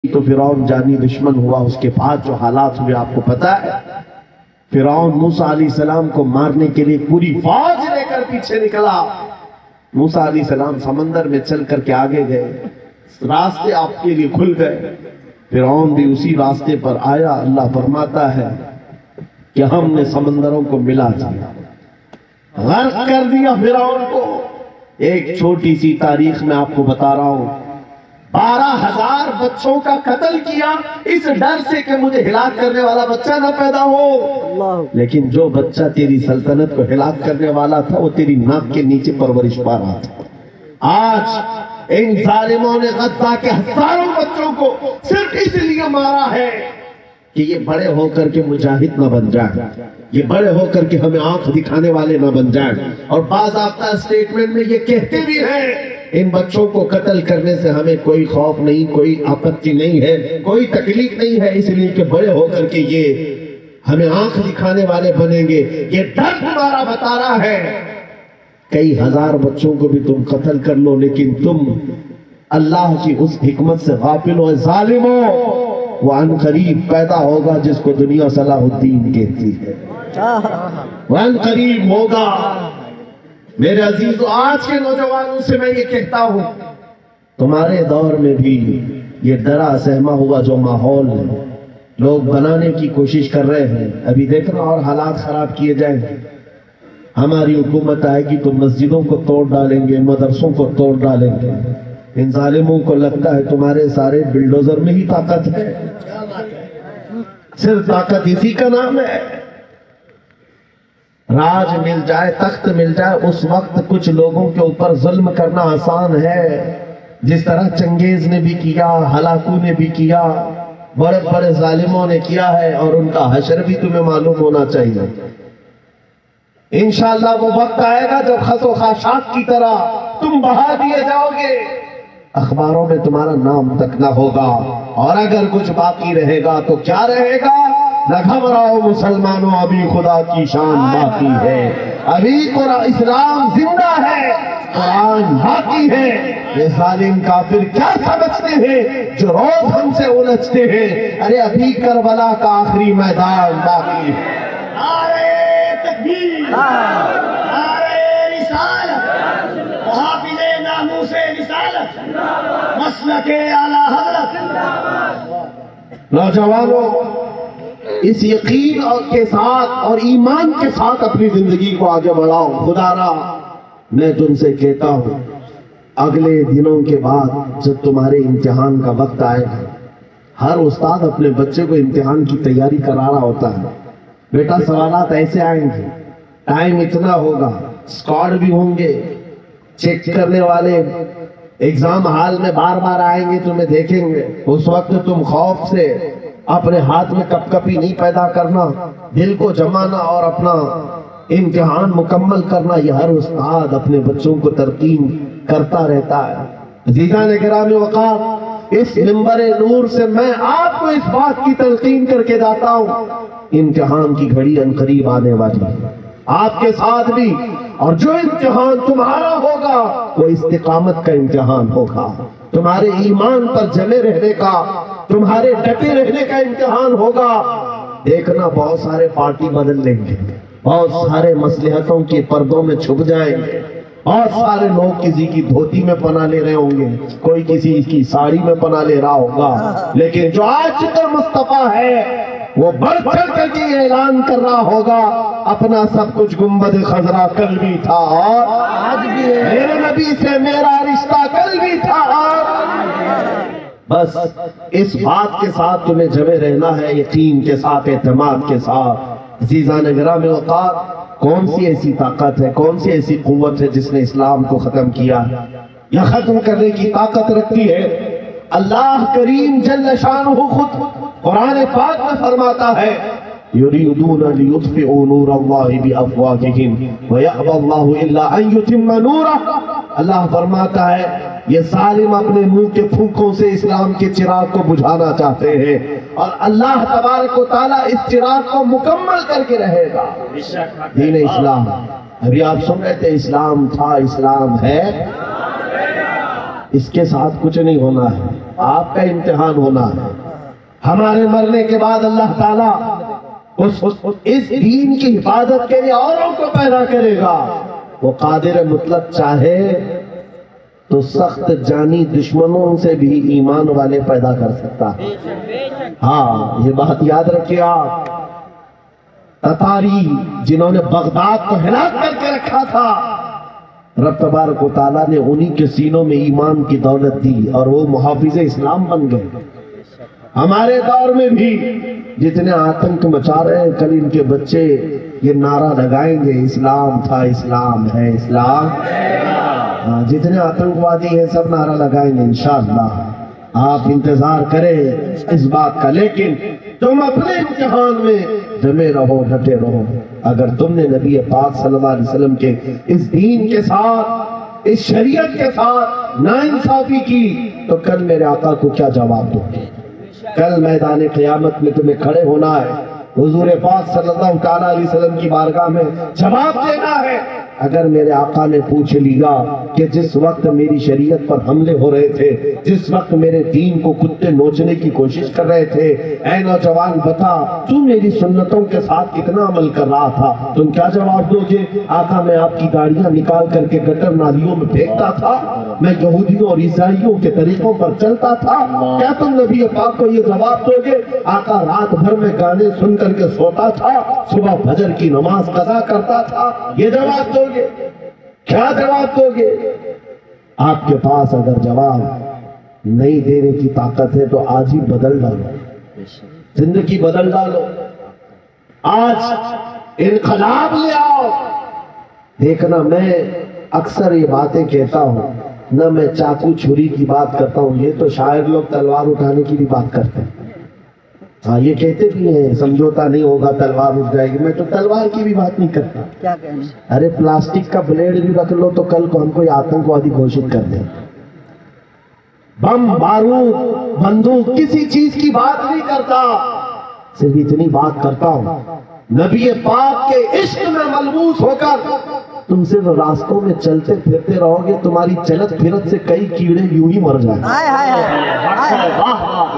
تو فرعون جانی دشمن ہوا، اس کے بعد جو حالات ہوئے آپ کو پتا ہے۔ فرعون موسیٰ علیہ السلام کو مارنے کے لیے پوری فوج لے کر پیچھے نکلا۔ موسیٰ علیہ السلام سمندر میں چل کر کے آگے گئے، راستے آپ کے لیے کھل گئے، فرعون بھی اسی راستے پر آیا۔ اللہ فرماتا ہے کہ ہم نے سمندروں کو ملا دیا، غرق کر دیا فرعون کو۔ ایک چھوٹی سی تاریخ میں آپ کو بتا رہا ہوں، 12,000 بچوں کا قتل کیا اس ڈر سے کہ مجھے ہلاک کرنے والا بچہ نہ پیدا ہو۔ لیکن جو بچہ تیری سلطنت کو ہلاک کرنے والا تھا وہ تیری ناک کے نیچے پرورش پا رہا تھا۔ آج ان ظالموں نے غزہ کے ہزاروں بچوں کو صرف اس لیے مارا ہے کہ یہ بڑے ہو کر کے مجاہد نہ بن جائیں، یہ بڑے ہو کر کے ہمیں آنکھ دکھانے والے نہ بن جائیں۔ اور باضابطہ اسٹیٹمنٹ میں یہ کہتے بھی ہیں ان بچوں کو قتل کرنے سے ہمیں کوئی خوف نہیں، کوئی آپتی نہیں ہے، کوئی تکلیف نہیں ہے، اس لیے کہ بڑے ہو کر کے یہ ہمیں آنکھ دکھانے والے بنیں گے۔ یہ ڈر تمہارا بتا رہا ہے کئی ہزار بچوں کو بھی تم قتل کر لو، لیکن تم اللہ کی اس حکمت سے غافل ہو۔ ظالموں، وہ ان قریب پیدا ہوگا جس کو دنیا صلاح الدین کہتی ہے، وہ ان قریب ہوگا۔ میرے عزیزو، آج کے نوجوانوں سے میں یہ کہتا ہوں، تمہارے دور میں بھی یہ ڈرا سہما ہوا جو ماحول لوگ بنانے کی کوشش کر رہے ہیں، ابھی دیکھنا اور حالات خراب کیے جائیں گے۔ ہماری حکومت آئے گی تو مسجدوں کو توڑ ڈالیں گے، مدرسوں کو توڑ ڈالیں گے۔ ان ظالموں کو لگتا ہے تمہارے سارے بلڈوزر میں ہی طاقت ہے، صرف طاقت اسی کا نام ہے۔ راج مل جائے، تخت مل جائے، اس وقت کچھ لوگوں کے اوپر ظلم کرنا آسان ہے، جس طرح چنگیز نے بھی کیا، ہلاکو نے بھی کیا، بڑے بڑے ظالموں نے کیا ہے، اور ان کا حشر بھی تمہیں معلوم ہونا چاہیے۔ انشاءاللہ وہ وقت آئے گا جب خس و خاشاک کی طرح تم بہا دیے جاؤ گے، اخباروں میں تمہارا نام تک نہ ہوگا، اور اگر کچھ باقی رہے گا تو کیا رہے گا؟ نہ گھبراؤ مسلمانوں، ابھی خدا کی شان باقی ہے، ابھی اسلام زندہ ہے، قرآن باقی ہے۔ یہ ظالم کافر کیا سمجھتے ہیں جو روز ہم سے الجھتے ہیں؟ ارے ابھی کربلا کا آخری میدان باقی ہے۔ نعرہ تکبیر، نعرہ رسالت، محافظ ناموس رسالت، مسلک اعلیٰ حضرت۔ نوجوانوں، اس یقین کے ساتھ اور ایمان کے ساتھ اپنی زندگی کو آگے بڑھاؤ۔ خدا را میں تم سے کہتا ہوں، اگلے دنوں کے بعد جب تمہارے امتحان کا وقت آئے گا، ہر استاد اپنے بچے کو امتحان کی تیاری کرا رہا ہوتا ہے۔ بیٹا سوالات ایسے آئیں گے، ٹائم اتنا ہوگا، اسکواڈ بھی ہوں گے، چیک کرنے والے ایگزام ہال میں بار بار آئیں گے، تمہیں دیکھیں گے۔ اس وقت تم خوف سے اپنے ہاتھ میں کپ کپی نہیں پیدا کرنا، دل کو جمانا اور اپنا امتحان مکمل کرنا۔ یہ ہر استاد اپنے بچوں کو ترقین کرتا رہتا ہے۔ عزیزان گرامی وقار، اس منبر نور سے میں آپ کو اس بات کی تلقین کر کے جاتا ہوں، امتحان کی گھڑی ان قریب آنے والی ہے، آپ کے ساتھ بھی، اور جو امتحان تمہارا ہوگا وہ استقامت کا امتحان ہوگا، تمہارے ایمان پر جمے رہنے کا، تمہارے ڈٹے رہنے کا امتحان ہوگا۔ دیکھنا بہت سارے پارٹی بدل لیں گے، بہت سارے مصلحتوں کے پردوں میں چھپ جائیں گے، بہت سارے لوگ کسی کی دھوتی میں پناہ لے رہے ہوں گے، کوئی کسی کی ساڑی میں پناہ لے رہا ہوگا، لیکن جو آج کا مصطفیٰ ہے وہ بڑھ چڑھ کر کے اعلان کر رہا ہوگا، اپنا سب کچھ گنبد خضرا کل بھی تھا اور آج بھی ہے، میرے نبی سے میرا رشتہ کل بھی تھا اور بس اس بات کے ساتھ تمہیں جمے رہنا ہے، یقین کے ساتھ، اعتماد کے ساتھ۔ عزیزان گرامی وقار، کون سی ایسی طاقت ہے، کون سی ایسی قوت ہے جس نے اسلام کو ختم کیا یا ختم کرنے کی طاقت رکھتی ہے؟ اللہ کریم جل شانہ خود قرآن پاک میں فرماتا ہے، یریدون لیطفئوا نور اللہ بافواہہم ویأبی اللہ الا ان یتم نورہ۔ اللہ فرماتا ہے یہ ظالم اپنے منہ کے پھونکوں سے اسلام کے چراغ کو بجھانا چاہتے ہیں، اور اللہ تبارک و تعالیٰ اس چراغ کو مکمل کر کے رہے گا۔ دین اسلام، ابھی آپ سن رہے تھے، اسلام تھا، اسلام ہے، اس کے ساتھ کچھ نہیں ہونا ہے، آپ کا امتحان ہونا ہے۔ ہمارے مرنے کے بعد اللہ تعالیٰ اس دین کی حفاظت کے لیے اوروں کو پیدا کرے گا۔ وہ قادر مطلق چاہے تو سخت جانی دشمنوں سے بھی ایمان والے پیدا کر سکتا ہے۔ ہاں، یہ بات یاد رکھیے آپ، تتاری جنہوں نے بغداد کو ہلاک کر کے رکھا تھا، رب تبارک و تعالیٰ نے انہی کے سینوں میں ایمان کی دولت دی اور وہ محافظ اسلام بن گئے۔ ہمارے دور میں بھی جتنے آتنک مچا رہے ہیں، کل ان کے بچے یہ نعرہ لگائیں گے، اسلام تھا، اسلام ہے، اسلام۔ جتنے آتنکوادی ہیں سب نعرہ لگائیں گے انشاءاللہ۔ آپ انتظار کریں اس بات کا، لیکن تم اپنے امتحان میں جمے رہو، ڈٹے رہو۔ اگر تم نے نبی پاک صلی اللہ علیہ وسلم کے اس دین کے ساتھ، اس شریعت کے ساتھ ناانصافی کی تو کل میرے آقا کو کیا جواب دو گے؟ کل میدان قیامت میں تمہیں کھڑے ہونا ہے، حضور پاک صلی اللہ تعالیٰ علیہ وسلم کی بارگاہ میں جواب دینا ہے۔ اگر میرے آقا نے پوچھ لیا کہ جس وقت میری شریعت پر حملے ہو رہے تھے، جس وقت میرے دین کو کتے نوچنے کی کوشش کر رہے تھے، اے نوجوان بتا تو میری سنتوں کے ساتھ کتنا عمل کر رہا تھا، تم کیا جواب دو گے؟ آقا میں آپ کی داڑیاں نکال کر کے گٹر نالیوں میں پھینکتا تھا، میں یہودیوں اور عیسائیوں کے طریقوں پر چلتا تھا، کیا تم نبی پاک کو یہ جواب دو گے؟ آقا رات بھر میں گانے سن کر کے سوتا تھا، صبح فجر کی نماز قضا کرتا تھا، یہ جواب دو گے؟ کیا جواب دو گے؟ آپ کے پاس اگر جواب نہیں دینے کی طاقت ہے تو آج ہی بدل ڈالو، زندگی بدل ڈالو، آج انقلاب لے آؤ۔ دیکھنا، میں اکثر یہ باتیں کہتا ہوں، نہ میں چاقو چھری کی بات کرتا ہوں، یہ تو شاعر لوگ تلوار اٹھانے کی بھی بات کرتے ہیں۔ ہاں، یہ کہتے بھی ہیں سمجھوتا نہیں ہوگا تلوار اٹھ جائے گی، میں تو تلوار کی بھی بات نہیں کرتا۔ کیا کہنا؟ ارے پلاسٹک کا بلیڈ بھی رکھ لو تو کل کو ہم کو یہ آتنکوادی گھوشت کر دیں۔ بم، بارود، بندوق، کسی چیز کی بات نہیں کرتا، صرف اتنی بات کرتا ہوں، نبی پاک کے عشق میں ملبوس ہو کر تم صرف راستوں میں چلتے پھرتے رہو گے، تمہاری چلت پھرت سے کئی کیڑے یوں ہی مر جائیں۔ ہائے ہائے ہائے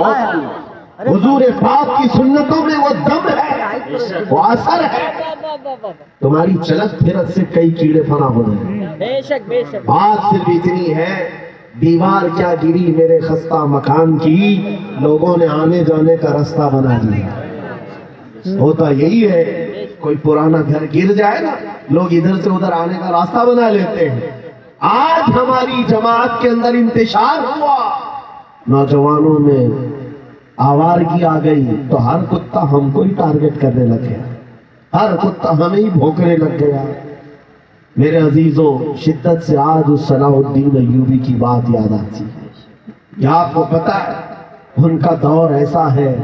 ہائے۔ حضور پاک کی سنتوں میں وہ دم ہے، وہ اثر ہے، تمہاری چلت پھرت سے کئی کیڑے فنا ہو جائیں۔ بے شک بے شک۔ بات صرف اتنی ہے، دیوار کیا گری میرے خستہ مکان کی، لوگوں نے آنے جانے کا راستہ بنا دیا۔ ہوتا یہی ہے، کوئی پرانا گھر گر جائے نا، لوگ ادھر سے ادھر آنے کا راستہ بنا لیتے ہیں۔ آج ہماری جماعت کے اندر انتشار ہوا، نوجوانوں میں آوارگی آ گئی تو ہر کتا ہم کو ہی ٹارگٹ کرنے لگ گیا، ہر کتا ہمیں ہی بھونکنے لگ گیا۔ میرے عزیزوں، شدت سے آج اس صلاح الدین ایوبی کی بات یاد آتی ہے۔ کیا آپ کو پتا ہے ان کا دور ایسا ہے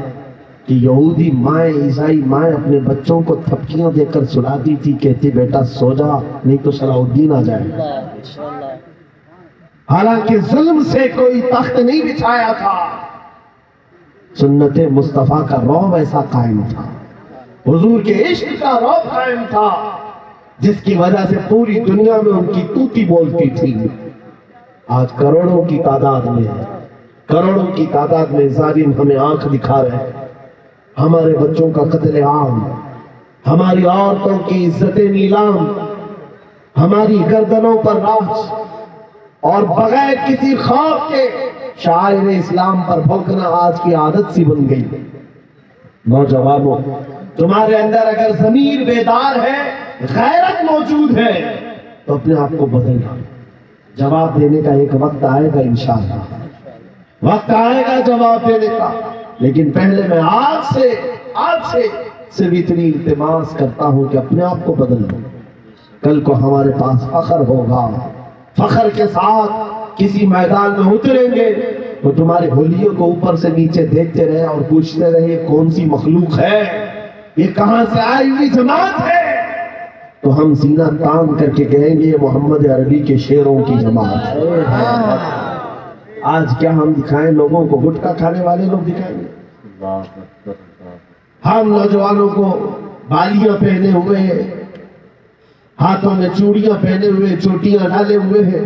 کہ یہودی مائیں، عیسائی مائیں اپنے بچوں کو تھپکیاں دے کر سلاتی تھی، کہتی بیٹا سو جا نہیں تو صلاح الدین آ جائے۔ حالانکہ ظلم سے کوئی تخت نہیں بچھایا تھا، سنت مصطفیٰ کا رعب ایسا قائم تھا، حضور کے عشق کا رعب قائم تھا، جس کی وجہ سے پوری دنیا میں ان کی توتی بولتی تھی۔ آج کروڑوں کی تعداد میں، کروڑوں کی تعداد میں ظالم ہمیں آنکھ دکھا رہے ہیں، ہمارے بچوں کا قتل عام، ہماری عورتوں کی عزت نیلام، ہماری گردنوں پر راج، اور بغیر کسی خوف کے شاعر اسلام پر بھونکنا آج کی عادت سی بن گئی۔ نوجوانوں، تمہارے اندر اگر ضمیر بیدار ہے، غیرت موجود ہے تو اپنے آپ کو بدلنا، جواب دینے کا ایک وقت آئے گا انشاءاللہ، وقت آئے گا جواب دینے کا، لیکن پہلے میں آج سے صرف اتنی التماس کرتا ہوں کہ اپنے آپ کو بدل لو۔ کل کو ہمارے پاس فخر ہوگا، فخر کے ساتھ کسی میدان میں اتریں گے تو تمہارے ہولیوں کو اوپر سے نیچے دیکھتے رہے اور پوچھتے رہے یہ کون سی مخلوق ہے، یہ کہاں سے آئی ہوئی جماعت ہے، تو ہم سینہ تان کر کے کہیں گے یہ محمد عربی کے شیروں کی جماعت ہے۔ آج کیا ہم دکھائیں لوگوں کو؟ گٹکا کھانے والے لوگ دکھائیں گے؟ ہم نوجوانوں کو بالیاں پہنے ہوئے، ہاتھوں میں چوڑیاں پہنے ہوئے، چوٹیاں ڈالے ہوئے ہیں،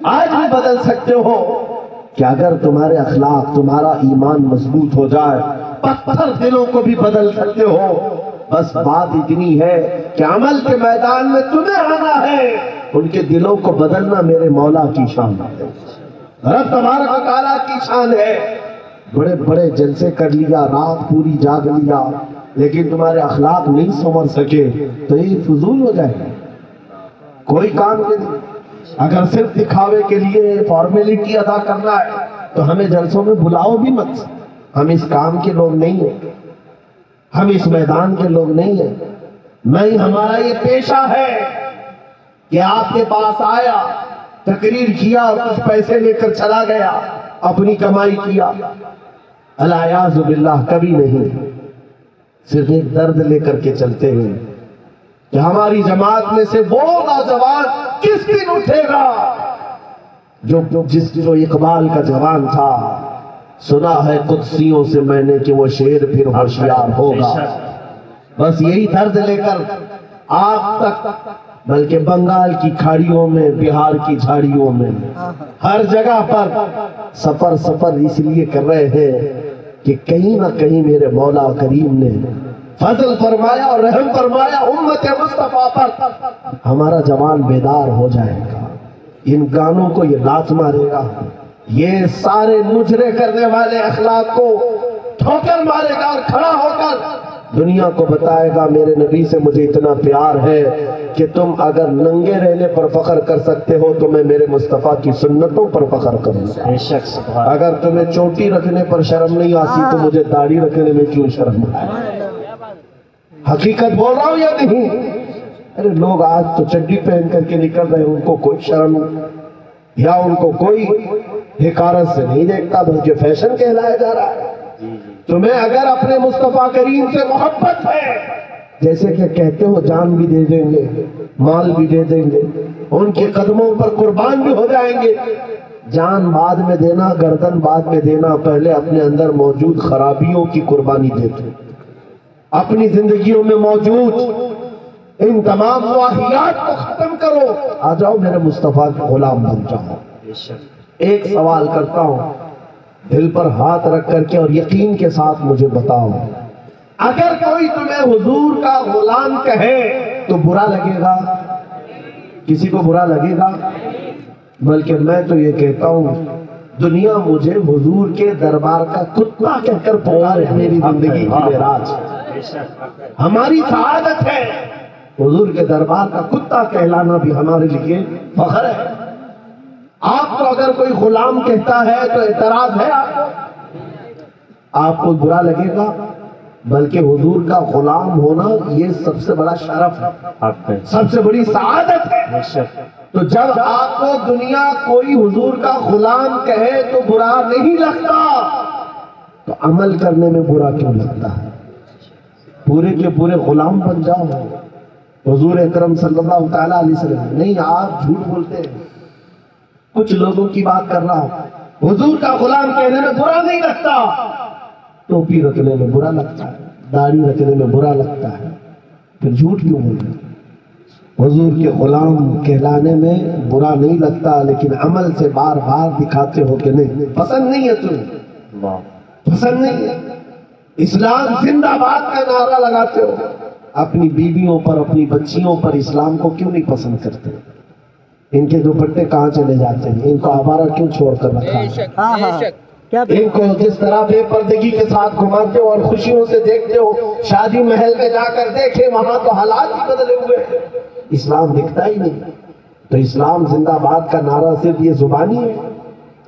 آج بھی بدل سکتے ہو کہ اگر تمہارے اخلاق تمہارا ایمان مضبوط ہو جائے پتھر دلوں کو بھی بدل سکتے ہو. بس بات اتنی ہے کہ عمل کے میدان میں تمہیں آنا ہے. ان کے دلوں کو بدلنا میرے مولا کی شان ہے, رب تبارک و تعالیٰ کی شان ہے. بڑے بڑے جلسے کر لیا, رات پوری جاگ لیا, لیکن تمہارے اخلاق نہیں سنور سکے تو یہ فضول ہو جائے گا, کوئی کام نہیں. اگر صرف دکھاوے کے لیے فارمیلٹی ادا کرنا ہے تو ہمیں جلسوں میں بلاؤ بھی مت. ہم اس کام کے لوگ نہیں ہیں, ہم اس میدان کے لوگ نہیں ہیں. نہیں, ہمارا یہ پیشہ ہے کہ آپ کے پاس آیا, تقریر کیا, کچھ پیسے لے کر چلا گیا, اپنی کمائی کیا. الیاذ باللہ کبھی نہیں. صرف ایک درد لے کر کے چلتے ہیں کہ ہماری جماعت میں سے وہ نوجوان کس دن اٹھے گا جو اقبال کا جوان تھا. سنا ہے قدسیوں سے میں نے کہ وہ شیر پھر ہوشیار ہوگا. بس یہی درد لے کر آپ تک, بلکہ بنگال کی کھاڑیوں میں, بہار کی جھاڑیوں میں, ہر جگہ پر سفر اس لیے کر رہے ہیں کہ کہیں نہ کہیں میرے مولا کریم نے فضل فرمایا اور رحم فرمایا امت مصطفیٰ پر. ہمارا جوان بیدار ہو جائے گا, ان گانوں کو یہ لات مارے گا, یہ سارے مجرے کرنے والے اخلاق کو ٹھوکر مارے گا اور کھڑا ہو کر دنیا کو بتائے گا میرے نبی سے مجھے اتنا پیار ہے کہ تم اگر ننگے رہنے پر فخر کر سکتے ہو تو میں میرے مصطفیٰ کی سنتوں پر فخر کروں گا. اگر تمہیں چوٹی رکھنے پر شرم نہیں آتی تو مجھے داڑھی رکھنے میں کیوں شرم آئے. حقیقت بول رہا ہوں یا نہیں؟ ارے لوگ آج تو چڈی پہن کر کے نکل رہے ہیں, ان کو کوئی شرم یا ان کو کوئی حقارت سے نہیں دیکھتا, بلکہ فیشن کہلایا جا رہا ہے. تمہیں اگر اپنے مصطفیٰ کریم سے محبت ہے, جیسے کہ کہتے ہو جان بھی دے دیں گے, مال بھی دے دیں گے, ان کے قدموں پر قربان بھی ہو جائیں گے. جان بعد میں دینا, گردن بعد میں دینا, پہلے اپنے اندر موجود خرابیوں کی قربانی دیتے. اپنی زندگیوں میں موجود ان تمام واہیات کو ختم کرو, آ جاؤ میرے مصطفیٰ کے غلام بن جاؤ. ایک سوال کرتا ہوں, دل پر ہاتھ رکھ کر کے اور یقین کے ساتھ مجھے بتاؤ, اگر کوئی تمہیں حضور کا غلام کہے تو برا لگے گا؟ کسی کو برا لگے گا؟ بلکہ میں تو یہ کہتا ہوں دنیا مجھے حضور کے دربار کا کتا کہہ کر پکارے, میری زندگی کی معراج, ہماری سعادت ہے. حضور کے دربار کا کتا کہلانا بھی ہمارے لیے فخر ہے. آپ کو اگر کوئی غلام کہتا ہے تو اعتراض ہے آپ کو برا لگے گا؟ بلکہ حضور کا غلام ہونا یہ سب سے بڑا شرف ہے, سب سے بڑی سعادت ہے. تو جب آپ کو دنیا کوئی حضور کا غلام کہے تو برا نہیں لگتا, تو عمل کرنے میں برا کیوں لگتا ہے؟ پورے کے پورے غلام بن جاؤ حضور اکرم صلی اللہ تعالیٰ علیہ وسلم. نہیں, آپ جھوٹ بولتے ہیں. کچھ لوگوں کی بات کر رہا ہوں, حضور کا غلام کہنے میں برا نہیں لگتا, ٹوپی رکھنے میں برا لگتا ہے, داڑھی رکھنے میں برا لگتا ہے, پھر جھوٹ کیوں بول رہے؟ حضور کے غلام کہلانے میں برا نہیں لگتا, لیکن عمل سے بار بار دکھاتے ہو کہ نہیں, پسند نہیں ہے تمہیں, پسند نہیں ہے. اسلام زندہ باد کا نعرہ لگاتے ہو, اپنی بیویوں پر اپنی بچیوں پر اسلام کو کیوں نہیں پسند کرتے؟ ان کے دوپٹے کہاں چلے جاتے ہیں؟ ان کو آوارہ کیوں چھوڑ کر رکھا ہے؟ ان کو جس طرح بے پردگی کے ساتھ گھماتے ہو اور خوشیوں سے دیکھتے ہو, شادی محل میں جا کر دیکھے وہاں تو حالات ہی بدلے ہوئے, اسلام دکھتا ہی نہیں. تو اسلام زندہ باد کا نعرہ صرف یہ زبانی ہے؟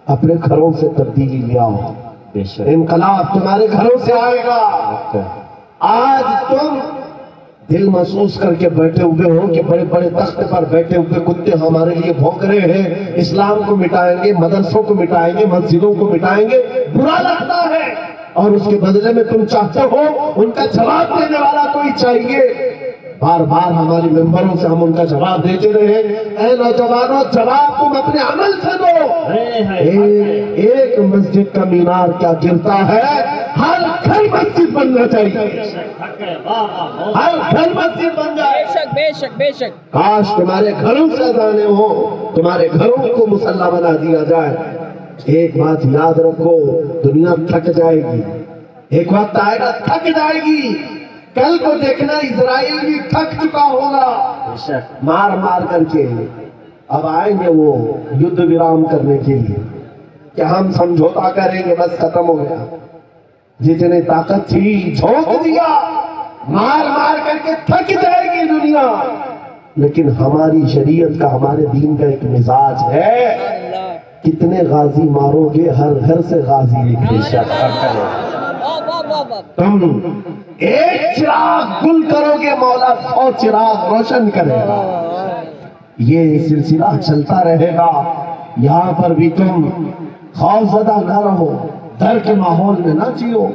اپنے گھروں سے تبدیلی لے آؤ, انقلاب تمہارے گھروں سے آئے گا. آج تم دل محسوس کر کے بیٹھے ہوئے ہو کہ بڑے بڑے تخت پر بیٹھے ہوئے کتے ہمارے لیے بھونک رہے ہیں, اسلام کو مٹائیں گے, مدرسوں کو مٹائیں گے, مسجدوں کو مٹائیں گے. برا لگتا ہے, اور اس کے بدلے میں تم چاہتے ہو ان کا جواب دینے والا کوئی چاہیے. بار بار ہماری ممبروں سے ہم ان کا جواب دیتے رہے. اے نوجوانوں, جواب تم اپنے عمل سے دو. ایک مسجد کا مینار کیا گرتا ہے ہر گھر مسجد بننا چاہیے، ہر گھر مسجد بن جائے۔ بے شک بے شک بے شک۔ کاش تمہارے گھروں سے اذانیں ہوں، تمہارے گھروں کو مصلی بنا دیا جائے۔ ایک بات یاد رکھو، دنیا تھک جائے گی، ایک وقت آئے گا تھک جائے گی۔ کل کو دیکھنا اسرائیل بھی تھک چکا ہوگا مار مار کر کے۔ اب آئیں گے وہ یدھ ویرام کرنے کے لیے کہ ہم سمجھوتا کریں گے، بس ختم ہو گیا۔ جتنے طاقت تھی جھونک دیا، مار مار کر کے تھک جائے گی دنیا۔ لیکن ہماری شریعت کا، ہمارے دین کا ایک مزاج ہے، کتنے غازی مارو گے، ہر گھر سے غازی نکلے۔ تم ایک چراغ گل کرو گے، مولا 100 چراغ روشن کرے گا۔ یہ سلسلہ چلتا رہے گا۔ یہاں پر بھی تم خوف زدہ نہ رہو، ڈر کے ماحول میں نہ جیو۔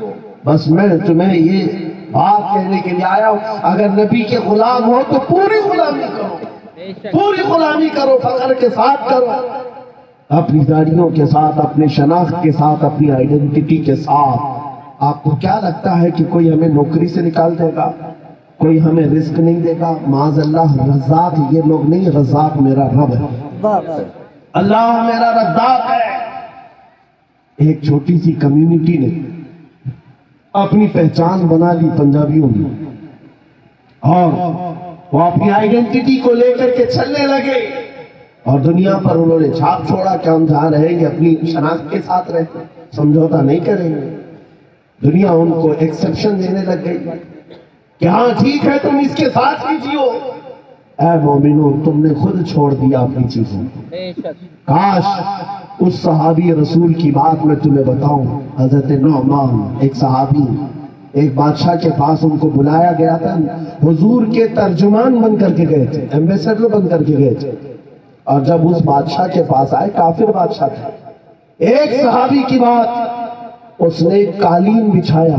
بس میں تمہیں یہ بات کہنے کے لیے آیا ہوں، اگر نبی کے غلام ہو تو پوری غلامی کرو، پوری غلامی کرو، فخر کے ساتھ کرو، اپنی داڑیوں کے ساتھ، اپنے شناخت کے ساتھ، اپنی آئیڈینٹی کے ساتھ۔ آپ کو کیا لگتا ہے کہ کوئی ہمیں نوکری سے نکال دے گا، کوئی ہمیں رزق نہیں دے گا؟ معاذ اللہ، رزاق یہ لوگ نہیں، رزاق میرا رب ہے، اللہ میرا رزاق ہے۔ ایک چھوٹی سی کمیونٹی نے اپنی پہچان بنا لی پنجابیوں نے، اور وہ اپنی آئیڈینٹی کو لے کر کے چلنے لگے، اور دنیا پر انہوں نے چھاپ چھوڑا کہ ہم جہاں رہیں گے اپنی شناخت کے ساتھ رہیں، سمجھوتا نہیں کریں گے۔ دنیا ان کو ایکسپشن دینے لگ گئی کہ ہاں ٹھیک ہے تم اس کے ساتھ ہی جیو۔ اے مومنو، تم نے خود چھوڑ دیا اپنی چیزوں کو۔ کاش اس صحابی رسول کی بات میں تمہیں بتاؤں، حضرت نعمان، ایک صحابی، ایک بادشاہ کے پاس ان کو بلایا گیا تھا، حضور کے ترجمان بن کر کے گئے تھے، ایمبیسڈر بن کر کے گئے تھے۔ اور جب اس بادشاہ کے پاس آئے، کافر بادشاہ تھا، ایک صحابی کی بات، اس نے ایک قالین بچھایا،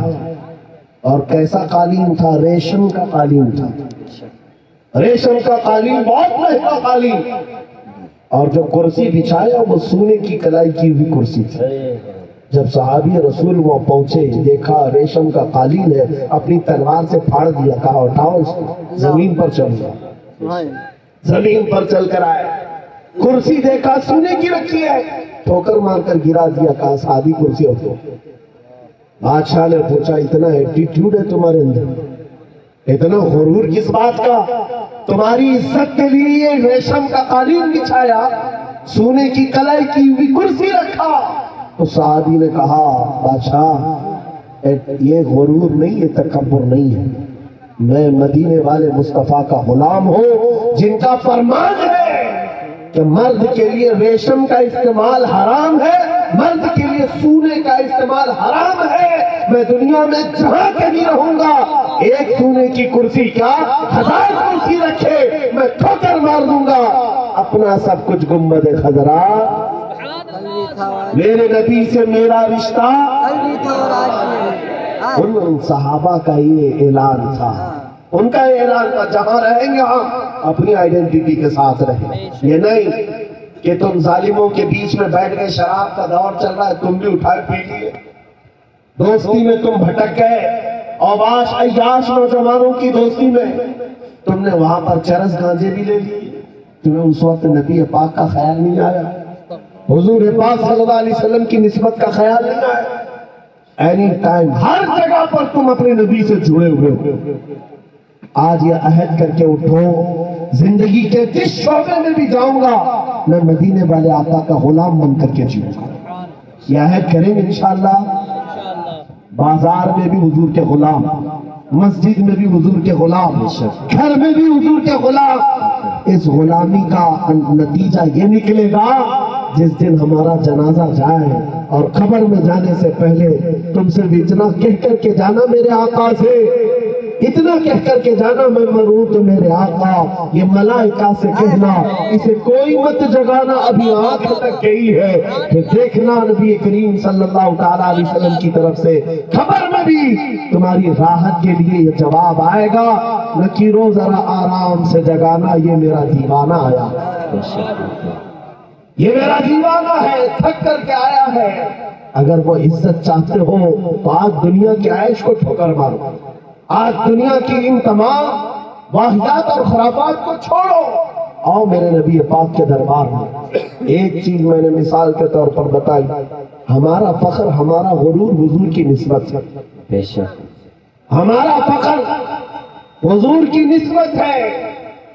اور کیسا قالین تھا؟ ریشم کا قالین تھا، ریشم کا قالین، بہت مہنگا قالین۔ اور جو کرسی بچھایا وہ سونے کی کلائی کی ہوئی کرسی تھی۔ جب صحابی رسول وہاں پہنچے، دیکھا ریشم کا قالین ہے، اپنی تلوار سے پھاڑ دیا، کہا اٹھاؤ اس کو، زمین پر چل گیا، زمین پر چل کر آئے، کرسی دیکھا سونے کی رکھی ہے، ٹھوکر مار کر گرا دیا، کہا سادی کرسی اٹھو۔ بادشاہ نے پوچھا، اتنا ایٹیٹیوڈ ہے تمہارے اندر، اتنا غرور کس بات کا؟ تمہاری عزت کے لیے یہ ریشم کا قالین بچھایا، سونے کی کلائی کی ہوئی کرسی رکھا۔ تو صحابی نے کہا، بادشاہ یہ غرور نہیں، یہ تکبر نہیں ہے، میں مدینے والے مصطفیٰ کا غلام ہوں، جن کا فرمان ہے کہ مرد کے لیے ریشم کا استعمال حرام ہے، مرد کے لیے سونے کا استعمال حرام ہے۔ میں دنیا میں جہاں کہیں رہوں گا، ایک سونے کی کرسی کیا 1000 کرسی رکھے، میں ٹھوکر مار دوں گا۔ اپنا سب کچھ گنبد خضرا، میرے نبی سے میرا رشتہ، ان صحابہ کا یہ اعلان تھا، ان کا اعلان تھا، جہاں رہیں گے ہم اپنی آئیڈینٹی کے ساتھ رہیں۔ یہ نہیں کہ تم ظالموں کے بیچ میں بیٹھ گئے، شراب کا دور چل رہا ہے، تم بھی اٹھائے پی لیے، دوستی میں تم بھٹک گئے، اوباش عیاش نوجوانوں کی دوستی میں تم نے وہاں پر چرس گانجے بھی لے لی، تمہیں اس وقت نبی پاک کا خیال نہیں آیا، حضور پاک صلی اللہ علیہ وسلم کی نسبت کا خیال نہیں آیا۔ اینی ٹائم ہر جگہ پر تم اپنے نبی سے جڑے ہوئے ہو۔ آج یہ عہد کر کے اٹھو، زندگی کے جس شعبے میں بھی جاؤں گا میں مدینے والے آقا کا غلام بن کر کے جیوں گا۔ یہ عہد کریں گے انشاءاللہ۔ بازار میں بھی حضور کے غلام، مسجد میں بھی حضور کے غلام، گھر میں بھی حضور کے غلام۔ اس غلامی کا نتیجہ یہ نکلے گا جس دن ہمارا جنازہ جائے اور قبر میں جانے سے پہلے تم سے اتنا کہہ کر کے جانا میرے آقا سے، اتنا کہہ کر کے جانا میں مروں تو میرے آقا، یہ ملائکہ سے کہنا، اسے کوئی مت جگانا، ابھی آنکھ تک گئی ہے کہ دیکھنا نبی کریم صلی اللہ تعالیٰ علیہ وسلم کی طرف سے خبر میں بھی تمہاری راحت کے لیے یہ جواب آئے گا، نکیروں ذرا آرام سے جگانا، یہ میرا دیوانہ آیا، یہ میرا دیوانہ ہے، تھک کر کے آیا ہے۔ اگر وہ عزت چاہتے ہو تو آج دنیا کی عیش کو ٹھوکر مارو، آج دنیا کی ان تمام واہیات اور خرافات کو چھوڑو، آؤ میرے نبی پاک کے دربار میں۔ ایک چیز میں نے مثال کے طور پر بتائی، ہمارا فخر، ہمارا غرور حضور کی نسبت ہے، بے شک ہمارا فخر حضور کی نسبت ہے،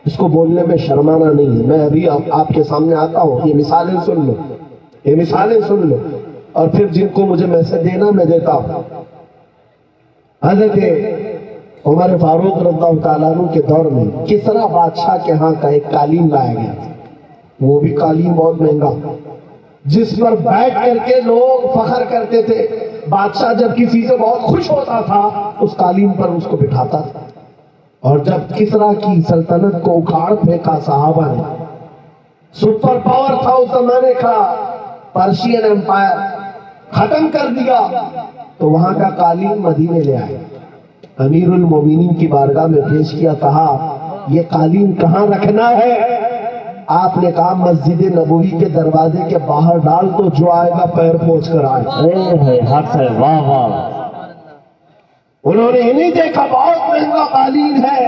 اس کو بولنے میں شرمانا نہیں ہے۔ میں ابھی آپ کے سامنے آتا ہوں، یہ مثالیں سن لو، یہ مثالیں سن لو، اور پھر جن کو مجھے میسج دینا میں دیتا ہوں۔ حضرت عمر فاروق رضی اللہ تعالیٰ عنہ کے دور میں کسرا بادشاہ کے ہاں کا ایک قالین لایا گیا تھا، وہ بھی قالین بہت مہنگا، جس پر بیٹھ کر کے لوگ فخر کرتے تھے۔ بادشاہ جب کسی سے بہت خوش ہوتا تھا اس قالین پر اس کو بٹھاتا تھا، اور جب کسرا کی سلطنت کو اکھاڑ پھینکا صحابہ نے، سپر پاور تھا اس زمانے کا، پرشین امپائر ختم کر دیا، تو وہاں کا قالین مدینے لے آئے، امیر المومنین کی بارگاہ میں پیش کیا، کہا یہ قالین کہاں رکھنا ہے؟ آپ نے کہا مسجد نبوی کے دروازے کے باہر ڈال دو، جو آئے گا پیر پوچھ کر آئے۔ حق ہے، واہ واہ۔ انہوں نے یہ نہیں دیکھا بہت مہنگا قالین ہے،